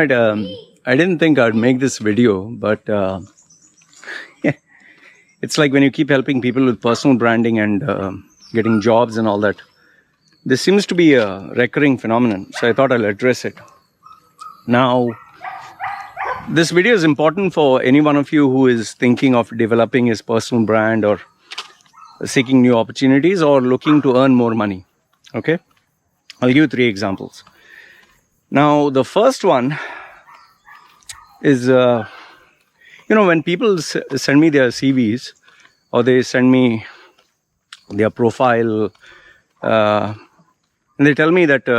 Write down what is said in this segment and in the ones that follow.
Alright, I didn't think I'd make this video, but it's like when you keep helping people with personal branding and getting jobs and all that. This seems to be a recurring phenomenon, so I thought I'll address it. Now, this video is important for any one of you who is thinking of developing his personal brand or seeking new opportunities or looking to earn more money. Okay? I'll give you 3 examples. Now, the first one is, when people send me their CVs or they send me their profile and they tell me that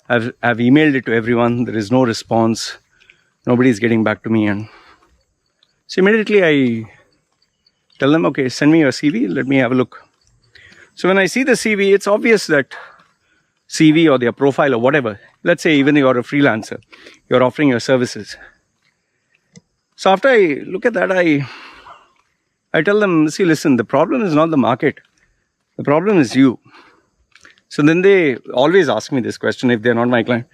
I've emailed it to everyone, there is no response, nobody is getting back to me, and so immediately I tell them, okay, send me your CV, let me have a look. So when I see the CV, it's obvious that CV or their profile or whatever, let's say even you're a freelancer, you're offering your services. So after I look at that, I tell them, see, listen, the problem is not the market, the problem is you. So then they always ask me this question if they're not my client: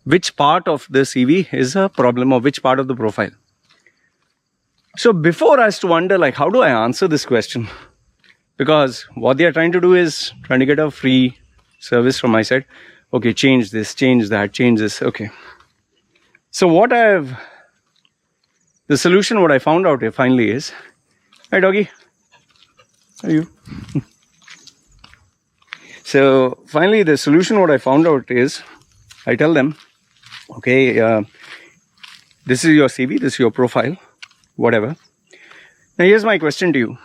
which part of the CV is a problem or which part of the profile? So before I used to wonder, like, how do I answer this question? Because what they are trying to do is trying to get a free service from my side. Okay, change this, change that, change this. Okay. So the solution, what I found out here finally is, hi doggy, how are you? So finally the solution, what I found out is, I tell them, okay, this is your CV, this is your profile, whatever. Now here's my question to you.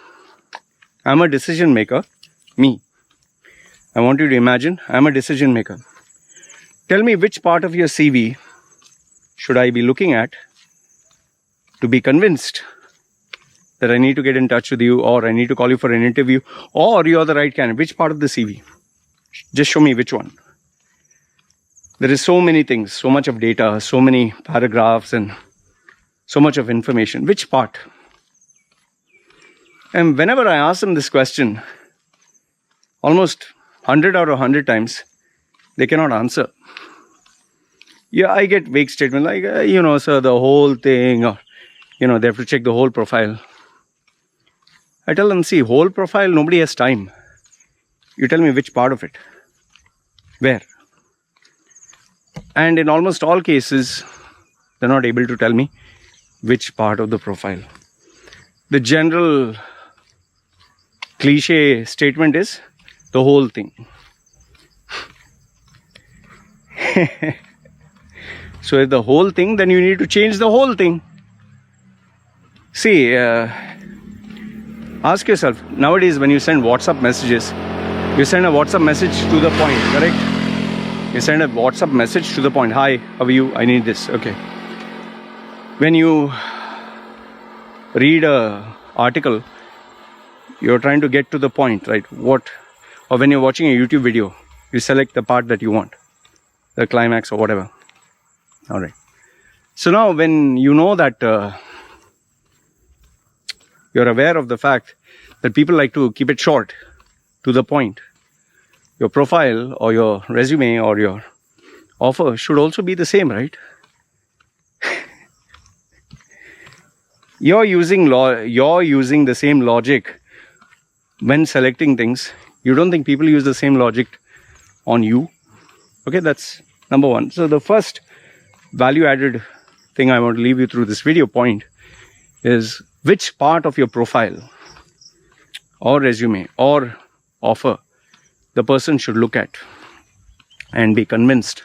I'm a decision maker, me. I want you to imagine I'm a decision maker. Tell me which part of your CV should I be looking at to be convinced that I need to get in touch with you, or I need to call you for an interview, or you're the right candidate. Which part of the CV? Just show me which one. There is so many things, so much of data, so many paragraphs and so much of information. Which part? And whenever I ask them this question, almost 100 out of 100 times, they cannot answer. Yeah, I get vague statements like, sir, the whole thing, or, they have to check the whole profile. I tell them, see, whole profile, nobody has time. You tell me which part of it. Where? And in almost all cases, they're not able to tell me which part of the profile. The general cliche statement is the whole thing. So if the whole thing, then you need to change the whole thing. See, ask yourself, nowadays when you send WhatsApp messages, you send a WhatsApp message to the point, correct? You send a WhatsApp message to the point. Hi, how are you? I need this. Okay. When you read an article, you're trying to get to the point, right? Or when you're watching a YouTube video, you select the part that you want, the climax or whatever. All right. So now when you know that you're aware of the fact that people like to keep it short, to the point, your profile or your resume or your offer should also be the same, right? You're using the same logic when selecting things. You don't think people use the same logic on you? Okay, that's number one. So the first value added thing I want to leave you through this video point is which part of your profile or resume or offer the person should look at and be convinced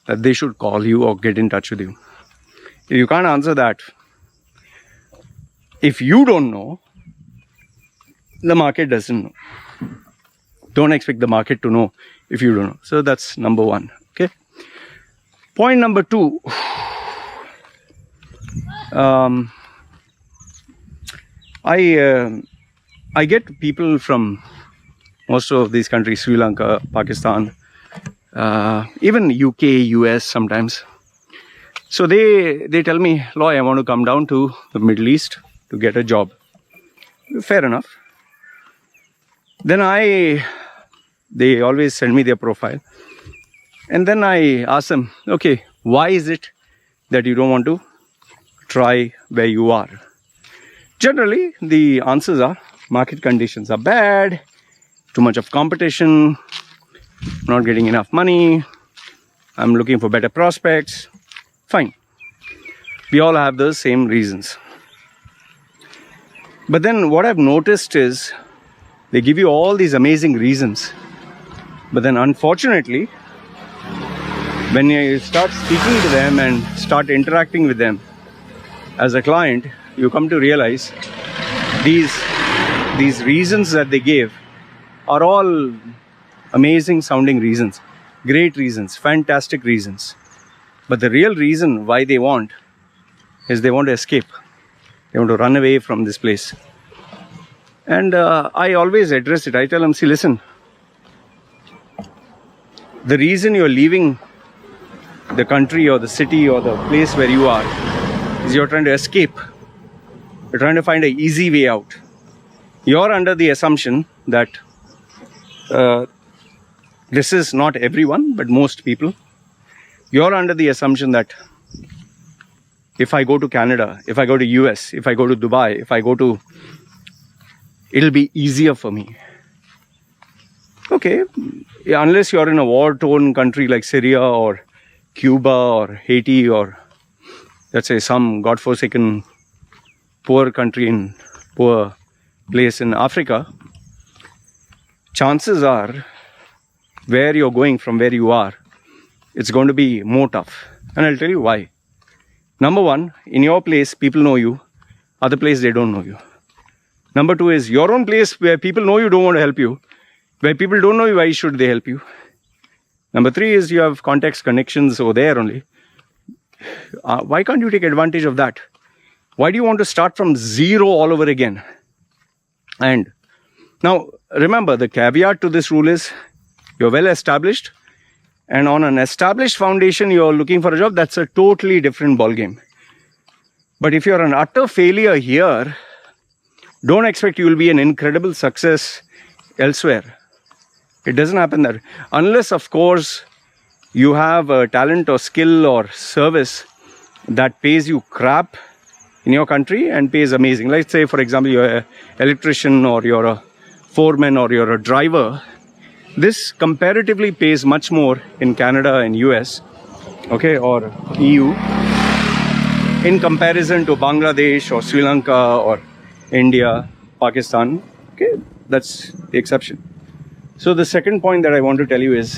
that they should call you or get in touch with you. If you can't answer that, if you don't know, the market doesn't know. Don't expect the market to know if you don't know. So that's number one. Okay. Point number 2. I get people from most of these countries, Sri Lanka, Pakistan, even UK, US sometimes. So they tell me, Loy, I want to come down to the Middle East to get a job. Fair enough. Then they always send me their profile. And then I ask them, okay, why is it that you don't want to try where you are? Generally, the answers are market conditions are bad, too much of competition, not getting enough money, I'm looking for better prospects. Fine. We all have the same reasons. But then what I've noticed is they give you all these amazing reasons. But then unfortunately, when you start speaking to them and start interacting with them as a client, you come to realize these reasons that they gave are all amazing sounding reasons, great reasons, fantastic reasons. But the real reason why they want is they want to escape. They want to run away from this place. And I always address it. I tell them, see, listen, the reason you're leaving the country or the city or the place where you are is you're trying to escape. You're trying to find an easy way out. You're under the assumption that this is not everyone, but most people. You're under the assumption that if I go to Canada, if I go to US, if I go to Dubai, if I go to, it'll be easier for me. Okay, yeah, unless you're in a war-torn country like Syria or Cuba or Haiti or, let's say, some godforsaken poor country in poor place in Africa, chances are where you're going from where you are, it's going to be more tough. And I'll tell you why. Number one, in your place, people know you. Other place, they don't know you. Number two is your own place where people know you don't want to help you. Where people don't know you, why should they help you? Number three is you have contacts, connections over there only. Why can't you take advantage of that? Why do you want to start from zero all over again? And now, remember, the caveat to this rule is you're well established, and on an established foundation, you're looking for a job. That's a totally different ballgame. But if you're an utter failure here, don't expect you will be an incredible success elsewhere. It doesn't happen that way. Unless, of course, you have a talent or skill or service that pays you crap in your country and pays amazing. Let's say, for example, you're an electrician or you're a foreman or you're a driver. This comparatively pays much more in Canada and US, okay, or EU, in comparison to Bangladesh or Sri Lanka or India, Pakistan. Okay, that's the exception. So the second point that I want to tell you is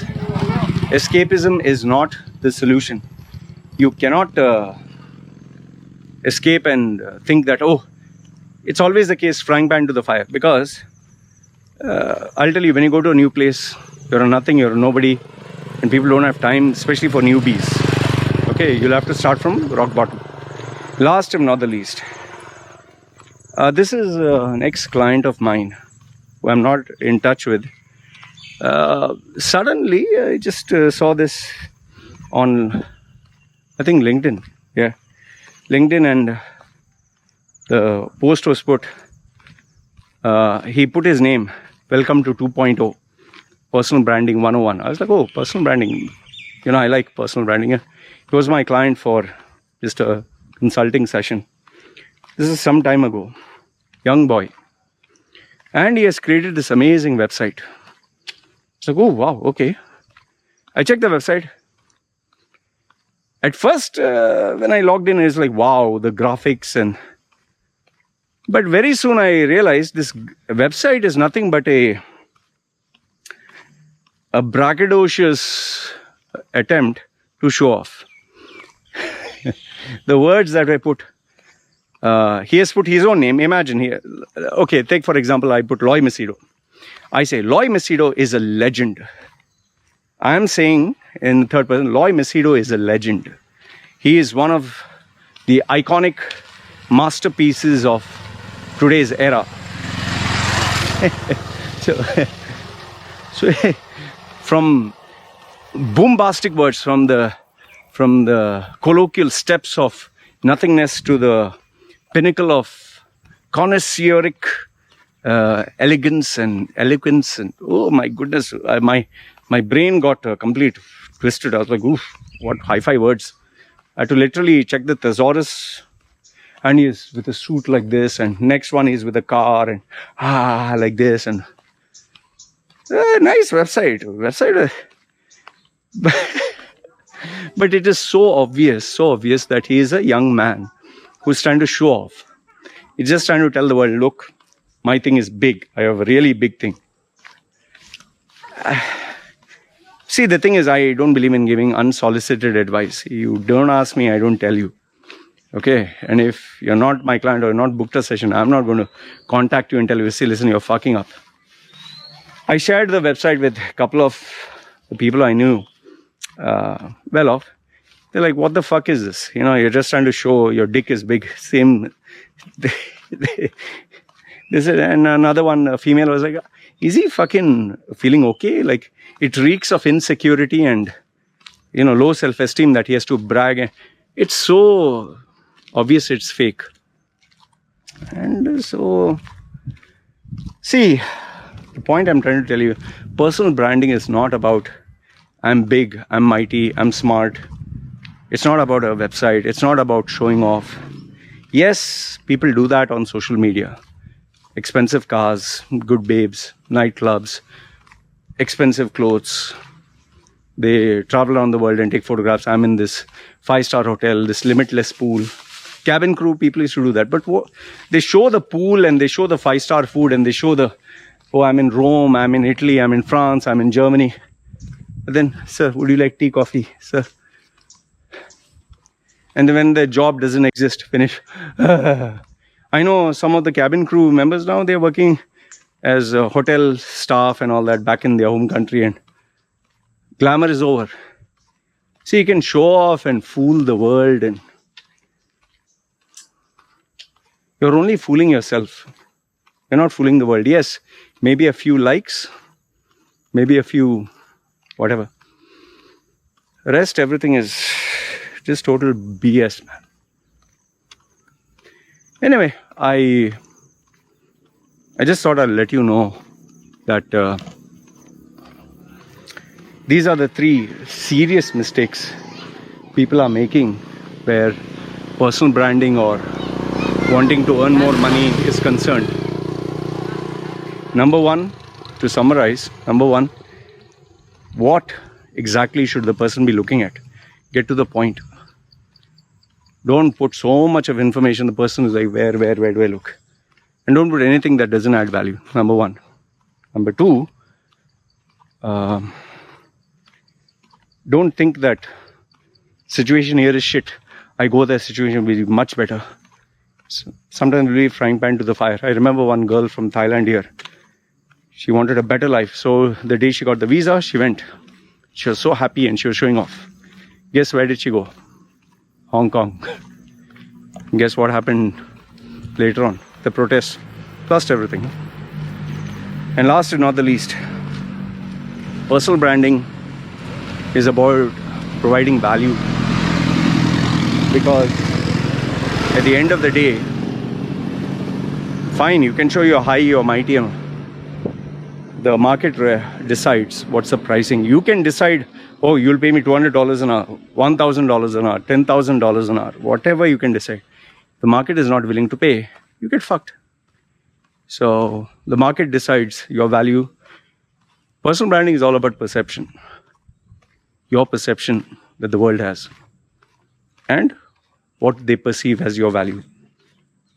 escapism is not the solution. You cannot escape and think that, oh, it's always the case, frying pan to the fire. Because I'll tell you, when you go to a new place, you're a nothing, you're a nobody, and people don't have time, especially for newbies. Okay, you'll have to start from rock bottom. Last and not the least, this is an ex-client of mine who I'm not in touch with. Suddenly, I just saw this on, I think, LinkedIn. Yeah, LinkedIn, and the post was put, he put his name, Welcome to 2.0, Personal Branding 101. I was like, oh, personal branding. You know, I like personal branding. He was my client for just a consulting session. This is some time ago. Young boy. And he has created this amazing website. It's like, oh, wow, okay. I checked the website. At first, when I logged in, it's like, wow, the graphics and... But very soon I realized this website is nothing but a braggadocious attempt to show off. The words that I put, he has put his own name. Imagine here. Okay, take for example, I put Loy Macedo. I say, Loy Macedo is a legend. I am saying in the third person, Loy Macedo is a legend. He is one of the iconic masterpieces of today's era. so from bombastic words, from the colloquial steps of nothingness to the pinnacle of connoisseuric elegance and eloquence, and oh my goodness, my brain got complete twisted. I was like, oof, what hi-fi words I had to literally check the thesaurus, and he's with a suit like this, and next one is with a car and like this, and nice website. But it is so obvious that he is a young man who's trying to show off. He's just trying to tell the world, look, my thing is big. I have a really big thing. See, the thing is, I don't believe in giving unsolicited advice. You don't ask me, I don't tell you. Okay? And if you're not my client or not booked a session, I'm not going to contact you and tell you, see, listen, you're fucking up. I shared the website with a couple of the people I knew well off. They're like, what the fuck is this? You know, you're just trying to show your dick is big. Same. This is, and another one, a female, was like, is he fucking feeling okay? Like, it reeks of insecurity and, you know, low self-esteem that he has to brag. It's so obvious it's fake. And so, see, the point I'm trying to tell you, personal branding is not about I'm big, I'm mighty, I'm smart. It's not about a website. It's not about showing off. Yes, people do that on social media. Expensive cars, good babes, nightclubs, expensive clothes. They travel around the world and take photographs. I'm in this 5-star hotel, this limitless pool. Cabin crew people used to do that. But they show the pool and they show the 5-star food and they show the, oh, I'm in Rome, I'm in Italy, I'm in France, I'm in Germany. But then, sir, would you like tea, coffee, sir? And then when the job doesn't exist, finish. I know some of the cabin crew members now, they're working as hotel staff and all that back in their home country, and glamour is over. See, you can show off and fool the world, and you're only fooling yourself. You're not fooling the world. Yes, maybe a few likes, maybe a few whatever. Rest, everything is just total BS, man. Anyway, I just thought I'd let you know that these are the 3 serious mistakes people are making where personal branding or wanting to earn more money is concerned. Number 1, to summarize, number 1, what exactly should the person be looking at? Get to the point. Don't put so much of information. The person is like, where do I look? And don't put anything that doesn't add value. Number 1. Number 2, don't think that situation here is shit. I go there, situation will be much better. So sometimes we leave frying pan to the fire. I remember one girl from Thailand here. She wanted a better life. So the day she got the visa, she went. She was so happy and she was showing off. Guess where did she go? Hong Kong. Guess what happened later on? The protests, plus everything. And last and not the least, personal branding is about providing value. Because at the end of the day, fine, you can show you're high, you're mighty. The market decides what's the pricing. You can decide, oh, you'll pay me $200 an hour, $1,000 an hour, $10,000 an hour, whatever you can decide. The market is not willing to pay, you get fucked. So the market decides your value. Personal branding is all about perception. Your perception that the world has. And what they perceive as your value.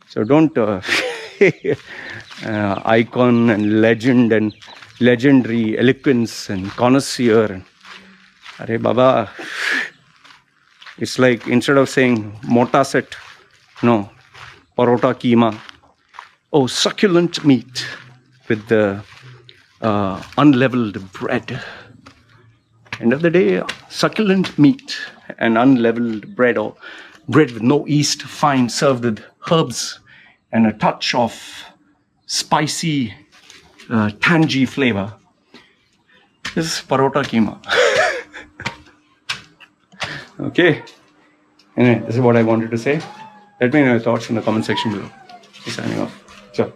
So don't icon and legend and legendary eloquence and connoisseur and Arey Baba, it's like instead of saying mota set, no, parota keema. Oh, succulent meat with the unleavened bread. End of the day, succulent meat and unleavened bread, or bread with no yeast, fine, served with herbs and a touch of spicy, tangy flavor. This is parota keema. Okay. Anyway, this is what I wanted to say. Let me know your thoughts in the comment section below. Signing off. Ciao.